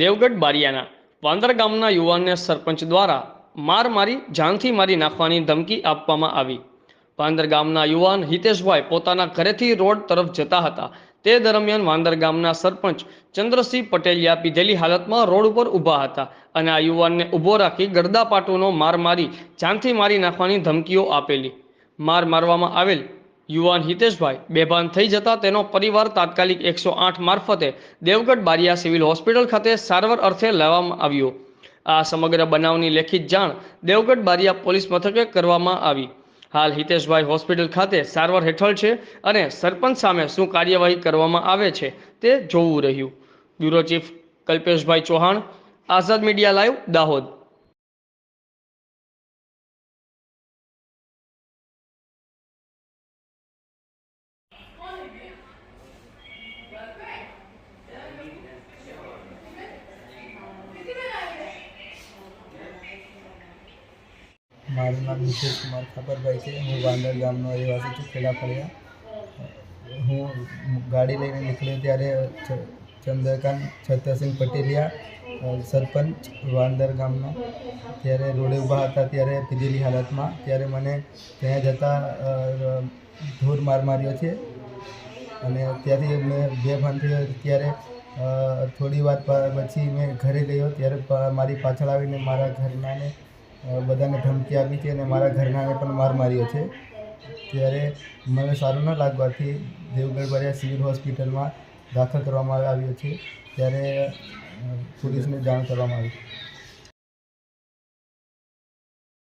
દેવગઢ બારિયાના વાંદર ગામના યુવાનને સરપંચ દ્વારા માર મારી જાનથી મારી નાખવાની ધમકી આપવામાં આવી। વાંદર ગામના યુવાન હિતેશભાઈ પોતાના ઘરેથી રોડ તરફ જતા હતા। તે દરમિયાન વાંદર ગામના સરપંચ ચંદ્રસિંહ પટેલિયા પીધેલી હાલતમાં રોડ ઉપર ઊભા હતા અને આ યુવાનને ઊભો રાખી ગરદાપાટુનો માર મારી જાનથી મારી નાખવાની ધમકીઓ આપેલી। માર મારવામાં આવેલ યુવાન હિતેશભાઈ બેભાન થઈ જતા તેનો પરિવાર તાત્કાલિક 108 મારફતે દેવગઢ બારિયા સિવિલ હોસ્પિટલ ખાતે સારવાર અર્થે લાવવામાં આવ્યો। આ સમગ્ર બનાવની લેખિત જાણ દેવગઢ બારિયા પોલીસ મથકે કરવામાં આવી। હાલ હિતેશભાઈ હોસ્પિટલ ખાતે સારવાર હેઠળ છે અને સરપંચ સામે શું કાર્યવાહી કરવામાં આવે છે તે જોવું રહ્યું। બ્યુરો ચીફ કલ્પેશભાઈ ચૌહાણ, આઝાદ મીડિયા લાઈવ, દાહોદ। મારું નામ નિશેષ કુમાર ખાપરભાઈ છે। હું વાંદર ગામનો રહેવાસી છું, ખેડા ફળિયા। હું ગાડી લઈને નીકળ્યો ત્યારે ચંદ્રકાંત છત્રસિંહ પટેલિયા સરપંચ વાંદર ગામનો ત્યારે રોડે ઊભા હતા, ત્યારે પીધેલી હાલતમાં ત્યારે મને ત્યાં જતાં ધૂર માર માર્યો છે અને ત્યાંથી મેં બેભાન થયો। ત્યારે થોડી વાર પછી મેં ઘરે ગયો ત્યારે મારી પાછળ આવીને મારા ઘરનાને બધાને ધમકી આપી છે અને મારા ઘરનાને પણ માર માર્યો છે। ત્યારે મને સારું ન લાગવાથી દેવગઢ બારિયા સિવિલ હોસ્પિટલમાં દાખલ કરવામાં આવ્યો છે। ત્યારે પોલીસને જાણ કરવામાં આવી।